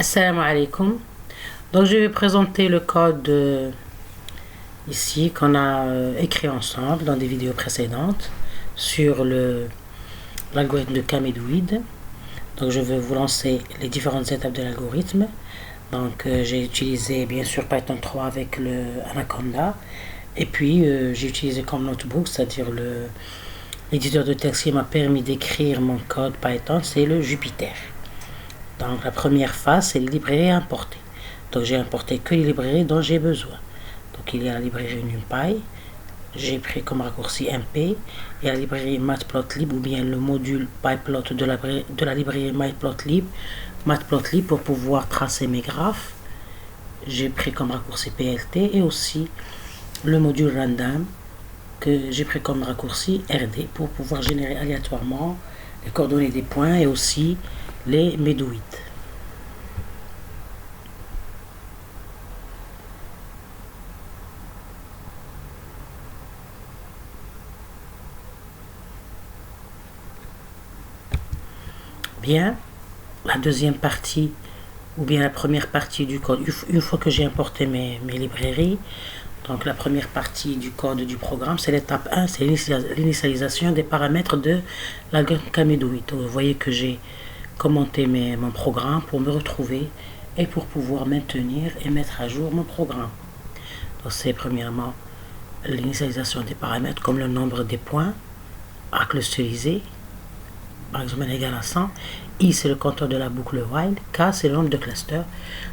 Assalamu alaikum. Donc je vais présenter le code ici qu'on a écrit ensemble dans des vidéos précédentes sur l'algorithme de Kamedoid. Donc je vais vous lancer les différentes étapes de l'algorithme. Donc j'ai utilisé bien sûr Python 3 avec le Anaconda. Et puis j'ai utilisé comme notebook, c'est-à-dire l'éditeur de texte qui m'a permis d'écrire mon code Python, c'est le Jupyter. Donc la première phase, c'est les librairies à importer. Donc j'ai importé que les librairies dont j'ai besoin. Donc il y a la librairie NumPy, j'ai pris comme raccourci MP, il y a la librairie Matplotlib ou bien le module PyPlot de la librairie Matplotlib pour pouvoir tracer mes graphes. J'ai pris comme raccourci PLT et aussi le module Random que j'ai pris comme raccourci RD pour pouvoir générer aléatoirement les coordonnées des points et aussi les médoïdes. Bien, la deuxième partie ou bien la première partie du code, une fois que j'ai importé mes librairies, donc la première partie du code du programme, c'est l'étape 1, c'est l'initialisation des paramètres de l'algorithme Kamedoid. Vous voyez que j'ai commenté mon programme pour me retrouver et pour pouvoir maintenir et mettre à jour mon programme. Donc c'est premièrement l'initialisation des paramètres comme le nombre des points à clusteriser, par exemple n égale à 100, I c'est le compteur de la boucle while, K c'est le nombre de clusters.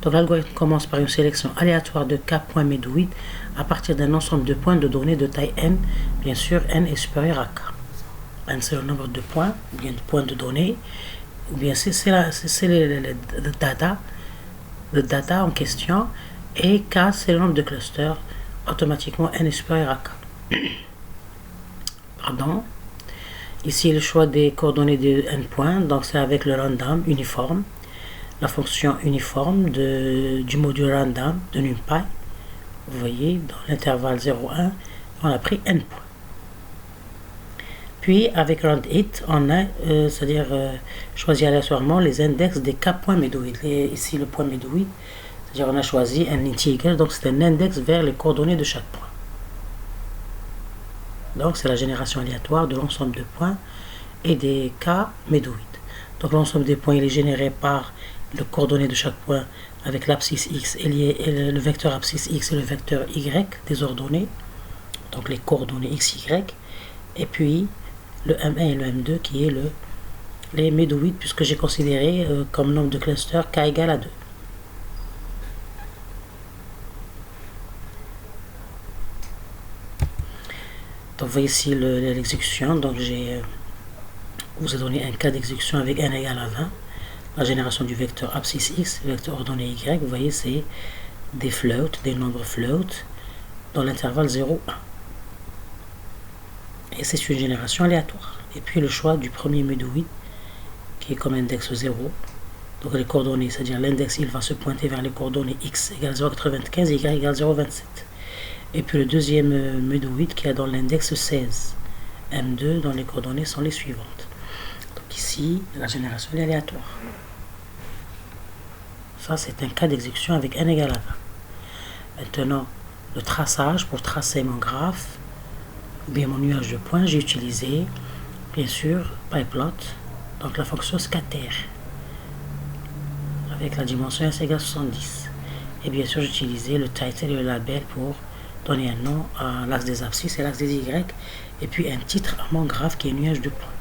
Donc l'algorithme commence par une sélection aléatoire de K points médoïdes à partir d'un ensemble de points de données de taille n, bien sûr n est supérieur à K. N c'est le nombre de points, ou bien de points de données, ou bien c'est le data en question, et K c'est le nombre de clusters, automatiquement n est supérieur à K. Pardon. Ici le choix des coordonnées de n points, donc c'est avec le random uniforme, la fonction uniforme du module random de NumPy. Vous voyez, dans l'intervalle 0,1, on a pris n points. Puis avec roundIt, on a, c'est-à-dire choisi aléatoirement les index des k points médoïdes. Ici le point médoïde, c'est-à-dire on a choisi un integer, donc c'est un index vers les coordonnées de chaque point. Donc c'est la génération aléatoire de l'ensemble de points et des k médoïdes. Donc l'ensemble des points il est généré par le coordonnées de chaque point avec l'abscisse x et le vecteur abscisse x et le vecteur y désordonné. Donc les coordonnées x, y. Et puis le M1 et le M2 qui est les médoïdes puisque j'ai considéré comme nombre de clusters k égale à 2. Donc vous voyez ici l'exécution, donc vous ai donné un cas d'exécution avec n égale à 20, la génération du vecteur abscisse x, le vecteur ordonné y, vous voyez c'est des floats, des nombres floats dans l'intervalle 0, 1. Et c'est une génération aléatoire. Et puis le choix du premier médoïde qui est comme index 0, donc les coordonnées, c'est-à-dire l'index il va se pointer vers les coordonnées x égale 0,95 et y égale 0,27. Et puis le deuxième médoïde qui est dans l'index 16. M2 dont les coordonnées sont les suivantes. Donc ici, la génération est aléatoire. Ça, c'est un cas d'exécution avec n égale à 20. Maintenant, le traçage, pour tracer mon graphe, ou bien mon nuage de points, j'ai utilisé, bien sûr, PyPlot, donc la fonction scatter, avec la dimension s égale 70. Et bien sûr, j'ai utilisé le title et le label pour donner un nom à l'axe des abscisses et l'axe des y, et puis un titre à mon graphe qui est nuage de points.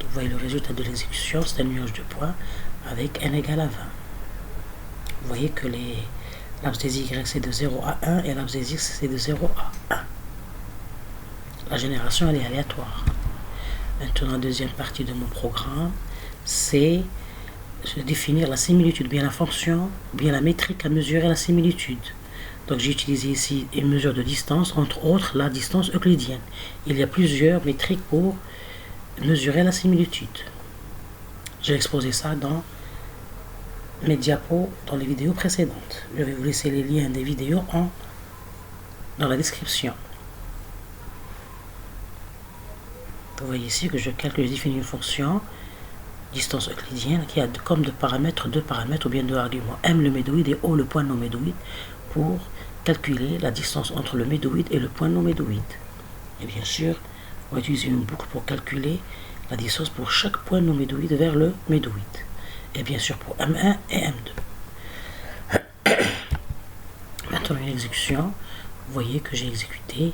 Donc vous voyez le résultat de l'exécution, c'est un nuage de points avec n égale à 20. Vous voyez que l'axe des y c'est de 0 à 1 et l'axe des x c'est de 0 à 1. La génération elle est aléatoire. Maintenant la deuxième partie de mon programme, c'est de définir la similitude, bien la fonction, bien la métrique à mesurer la similitude. Donc j'ai utilisé ici une mesure de distance, entre autres la distance euclidienne. Il y a plusieurs métriques pour mesurer la similitude. J'ai exposé ça dans mes diapos, dans les vidéos précédentes. Je vais vous laisser les liens des vidéos dans la description. Vous voyez ici que je calcule, je définis une fonction distance euclidienne qui a comme deux paramètres ou bien deux arguments, M le médoïde et O le point non médoïde, pour calculer la distance entre le médoïde et le point non médoïde. Et bien sûr, on va utiliser une boucle pour calculer la distance pour chaque point non médoïde vers le médoïde. Et bien sûr pour M1 et M2. Maintenant une exécution, vous voyez que j'ai exécuté.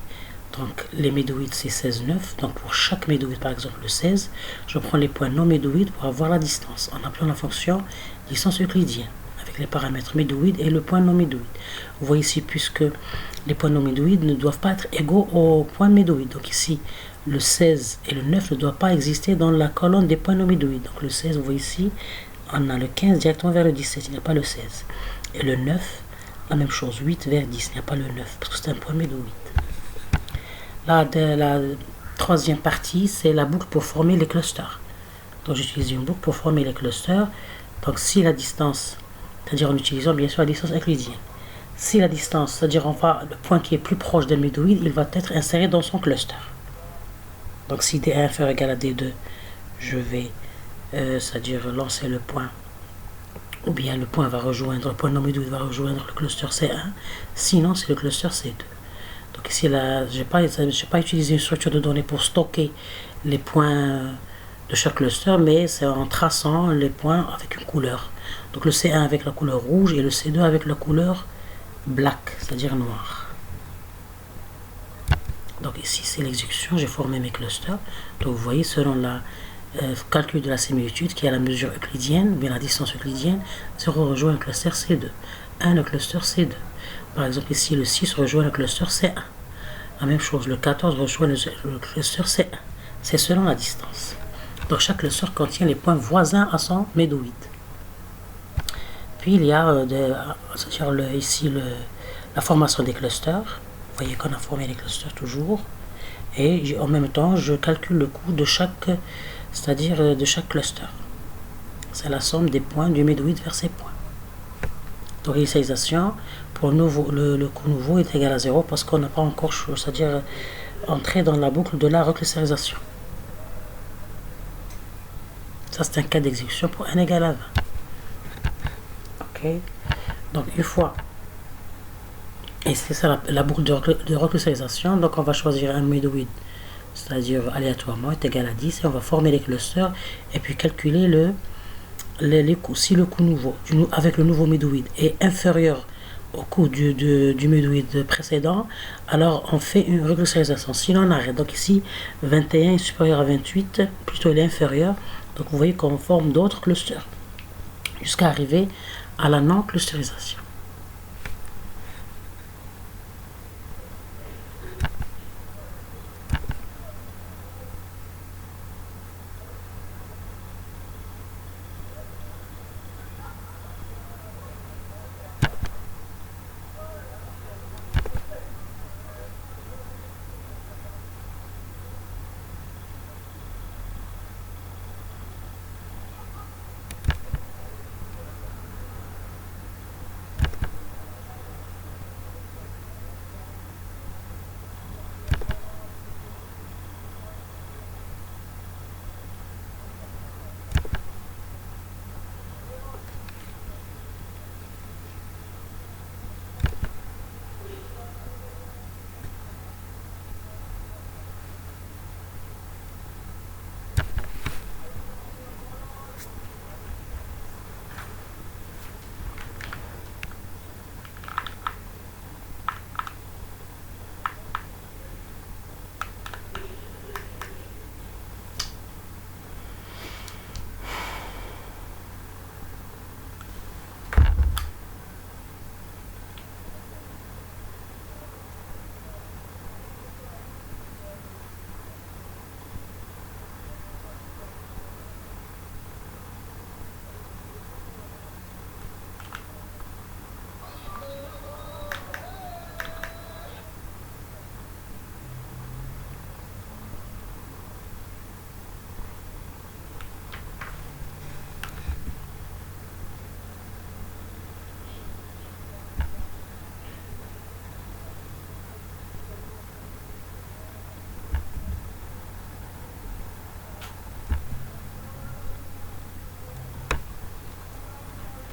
Donc les médoïdes c'est 16, 9. Donc pour chaque médoïde, par exemple le 16, je prends les points non médoïdes pour avoir la distance en appelant la fonction distance euclidienne avec les paramètres médoïdes et le point non médoïde. Vous voyez ici, puisque les points non médoïdes ne doivent pas être égaux au point médoïde. Donc ici, le 16 et le 9 ne doivent pas exister dans la colonne des points non médoïdes. Donc le 16, vous voyez ici, on a le 15 directement vers le 17, il n'y a pas le 16. Et le 9, la même chose, 8 vers 10, il n'y a pas le 9, parce que c'est un point médoïde. Là, la troisième partie, c'est la boucle pour former les clusters. Donc j'utilise une boucle pour former les clusters. Donc si la distance, c'est-à-dire en utilisant bien sûr la distance euclidienne. Si la distance, c'est-à-dire le point qui est plus proche d'un médoïde, il va être inséré dans son cluster. Donc si D1 est inférieur ou égal à D2, je vais, c'est-à-dire lancer le point, ou bien le point va rejoindre, le point non médoïde va rejoindre le cluster C1, sinon c'est le cluster C2. Donc ici, je n'ai pas utilisé une structure de données pour stocker les points de chaque cluster, mais c'est en traçant les points avec une couleur. Donc le C1 avec la couleur rouge et le C2 avec la couleur black, c'est-à-dire noir. Donc ici, c'est l'exécution, j'ai formé mes clusters. Donc vous voyez, selon le calcul de la similitude, qui est la mesure euclidienne, bien la distance euclidienne, 0 rejoint le cluster C2, 1 le cluster C2. Par exemple ici, le 6 rejoint le cluster C1. La même chose, le 14 rejoint le cluster C1. C'est selon la distance. Donc chaque cluster contient les points voisins à son médoïde. Puis il y a ici la formation des clusters. Vous voyez qu'on a formé les clusters toujours. Et en même temps, je calcule le coût de chaque, c'est-à-dire de chaque cluster. C'est la somme des points du médoïde vers ces points. Donc l'initialisation pour le coût nouveau est égal à 0 parce qu'on n'a pas encore, c'est-à-dire entré dans la boucle de la reclustérisation. Ça c'est un cas d'exécution pour n égale à 20. Ok. Donc une fois, et c'est ça la boucle de reclustérisation, donc on va choisir un médoïde, c'est-à-dire aléatoirement est égal à 10 et on va former les clusters et puis calculer les coûts. Si le coût nouveau avec le nouveau médoïde est inférieur au coût du médoïde précédent, alors on fait une reclustérisation, sinon on arrête. Donc ici 21 est supérieur à 28, plutôt il est inférieur, donc vous voyez qu'on forme d'autres clusters jusqu'à arriver à la non-clustérisation.